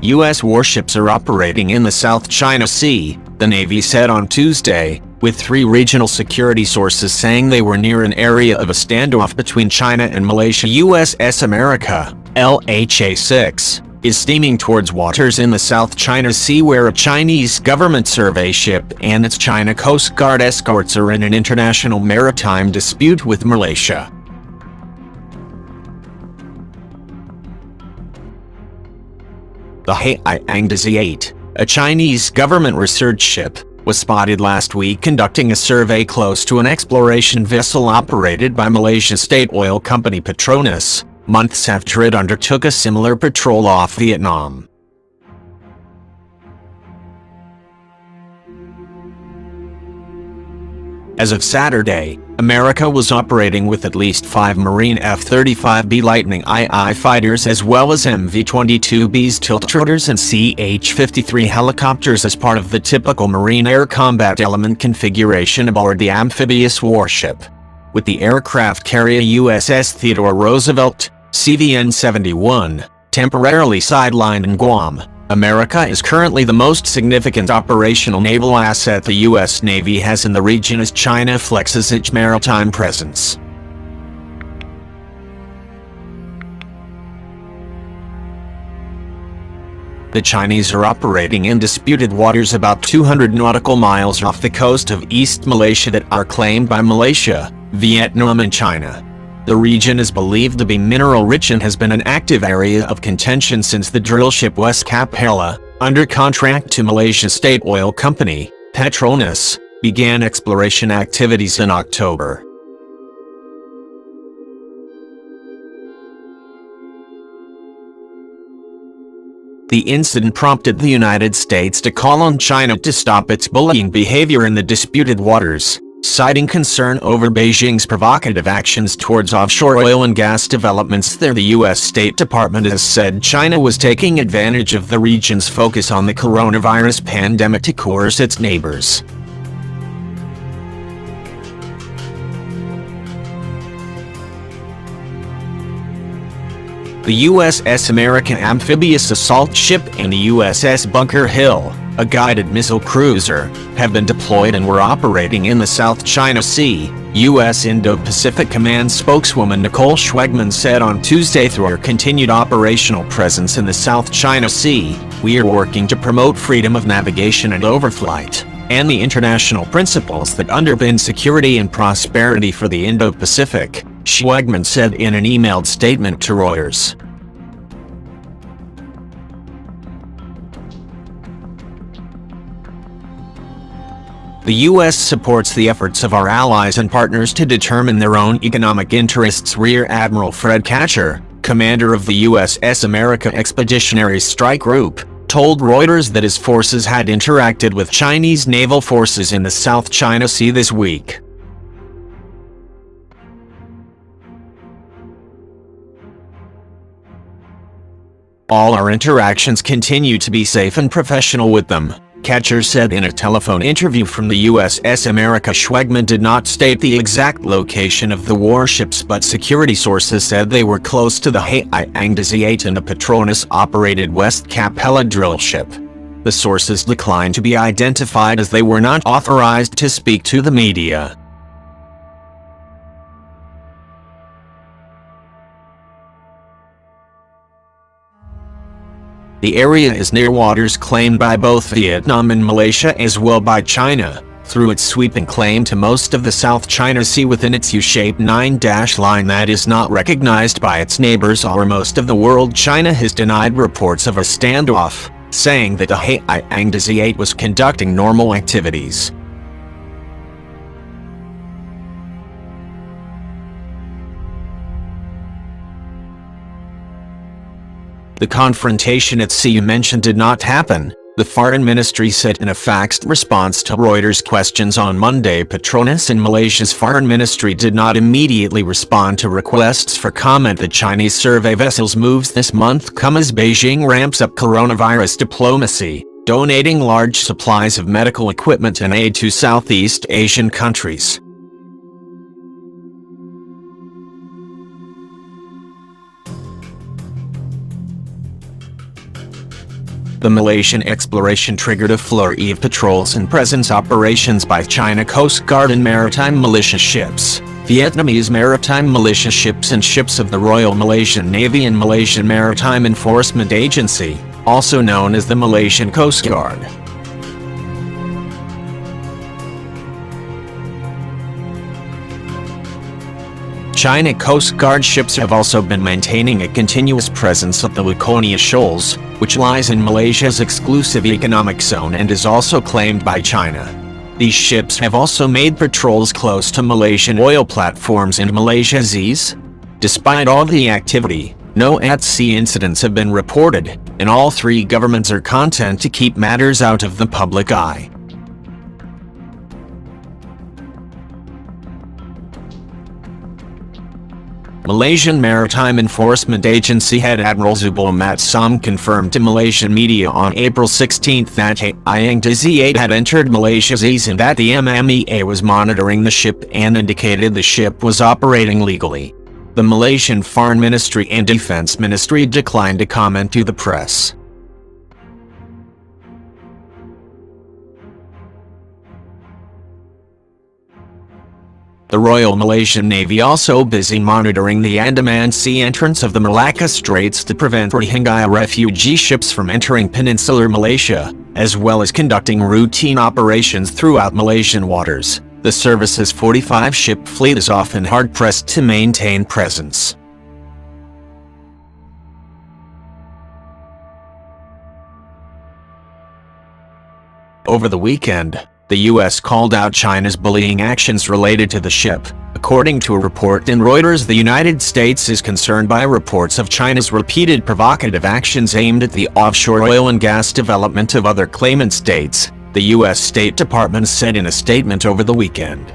U.S. warships are operating in the South China Sea, the Navy said on Tuesday, with 3 regional security sources saying they were near an area of a standoff between China and Malaysia. USS America, LHA-6, is steaming towards waters in the South China Sea where a Chinese government survey ship and its China Coast Guard escorts are in an international maritime dispute with Malaysia. The ASEAN, a Chinese government research ship, was spotted last week conducting a survey close to an exploration vessel operated by Malaysia's state oil company Petronas, months after it undertook a similar patrol off Vietnam. As of Saturday, America was operating with at least 5 Marine F-35B Lightning II fighters as well as MV-22Bs tiltrotators and CH-53 helicopters as part of the typical Marine Air Combat Element configuration aboard the amphibious warship. With the aircraft carrier USS Theodore Roosevelt, CVN-71, temporarily sidelined in Guam, America is currently the most significant operational naval asset the U.S. Navy has in the region as China flexes its maritime presence. The Chinese are operating in disputed waters about 200 nautical miles off the coast of East Malaysia that are claimed by Malaysia, Vietnam and China. The region is believed to be mineral-rich and has been an active area of contention since the drillship West Capella, under contract to Malaysia's state oil company, Petronas, began exploration activities in October. The incident prompted the United States to call on China to stop its bullying behavior in the disputed waters, citing concern over Beijing's provocative actions towards offshore oil and gas developments there. The U.S. State Department has said China was taking advantage of the region's focus on the coronavirus pandemic to coerce its neighbors. The USS American amphibious assault ship and the USS Bunker Hill, a guided missile cruiser, have been deployed and were operating in the South China Sea, U.S. Indo-Pacific Command spokeswoman Nicole Schwegman said on Tuesday. Through our continued operational presence in the South China Sea, we are working to promote freedom of navigation and overflight, and the international principles that underpin security and prosperity for the Indo-Pacific, Schwegman said in an emailed statement to Reuters. The U.S. supports the efforts of our allies and partners to determine their own economic interests. Rear Admiral Fred Katcher, commander of the USS America Expeditionary Strike Group, told Reuters that his forces had interacted with Chinese naval forces in the South China Sea this week. All our interactions continue to be safe and professional with them, Katcher said in a telephone interview from the USS America. Schwegman did not state the exact location of the warships, but security sources said they were close to the ASEAN and a Petronas-operated West Capella drillship. The sources declined to be identified as they were not authorized to speak to the media. The area is near waters claimed by both Vietnam and Malaysia as well by China, through its sweeping claim to most of the South China Sea within its U-shaped 9-line that is not recognized by its neighbors or most of the world. China has denied reports of a standoff, saying that the ASEAN was conducting normal activities. The confrontation at sea you mentioned did not happen, the Foreign Ministry said in a faxed response to Reuters questions on Monday. Petronas and Malaysia's Foreign Ministry did not immediately respond to requests for comment. The Chinese survey vessel's moves this month come as Beijing ramps up coronavirus diplomacy, donating large supplies of medical equipment and aid to Southeast Asian countries. The Malaysian exploration triggered a flurry of patrols and presence operations by China Coast Guard and maritime militia ships, Vietnamese maritime militia ships and ships of the Royal Malaysian Navy and Malaysian Maritime Enforcement Agency, also known as the Malaysian Coast Guard. China Coast Guard ships have also been maintaining a continuous presence at the Lakonia Shoals, which lies in Malaysia's exclusive economic zone and is also claimed by China. These ships have also made patrols close to Malaysian oil platforms in Malaysia's seas. Despite all the activity, no at-sea incidents have been reported, and all three governments are content to keep matters out of the public eye. Malaysian Maritime Enforcement Agency head Admiral Zubul Mat Som confirmed to Malaysian media on April 16 that Yang Dz8 had entered Malaysia's seas and that the MMEA was monitoring the ship and indicated the ship was operating legally. The Malaysian Foreign Ministry and Defence Ministry declined to comment to the press. The Royal Malaysian Navy also busy monitoring the Andaman Sea entrance of the Malacca Straits to prevent Rohingya refugee ships from entering peninsular Malaysia, as well as conducting routine operations throughout Malaysian waters. The service's 45-ship fleet is often hard-pressed to maintain presence. Over the weekend, the U.S. called out China's bullying actions related to the ship. According to a report in Reuters, the United States is concerned by reports of China's repeated provocative actions aimed at the offshore oil and gas development of other claimant states, the U.S. State Department said in a statement over the weekend.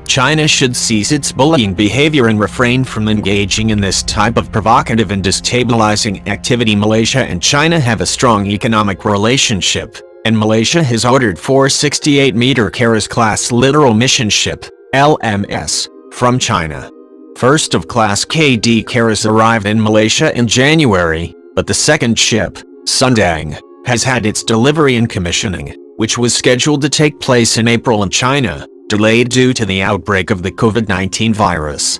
China should cease its bullying behavior and refrain from engaging in this type of provocative and destabilizing activity. Malaysia and China have a strong economic relationship, and Malaysia has ordered 4 68-meter Keras-class littoral mission ship, LMS, from China. First of class KD Keras arrived in Malaysia in January, but the second ship, Sundang, has had its delivery and commissioning, which was scheduled to take place in April in China, delayed due to the outbreak of the COVID-19 virus.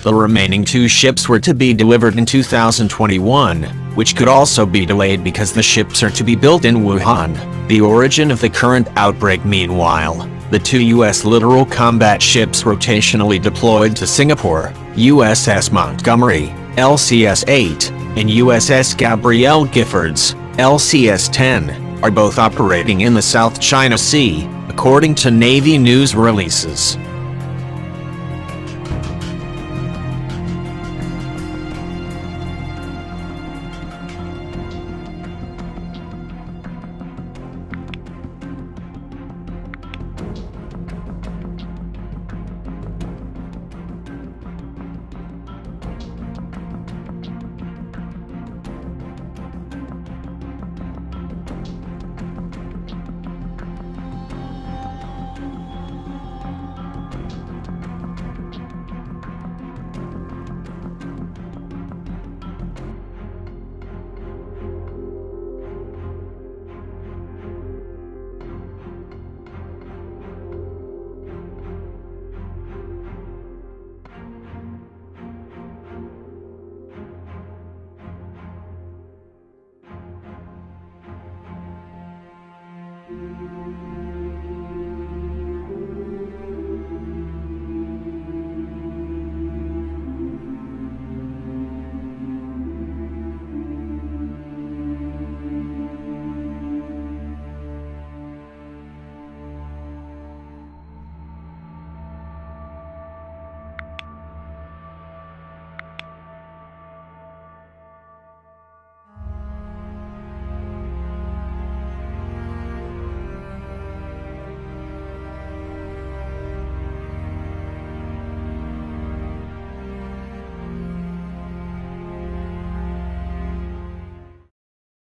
The remaining 2 ships were to be delivered in 2021, which could also be delayed because the ships are to be built in Wuhan, the origin of the current outbreak. Meanwhile, the 2 U.S. littoral combat ships rotationally deployed to Singapore, USS Montgomery, LCS-8, and USS Gabrielle Giffords, LCS-10, are both operating in the South China Sea, according to Navy news releases.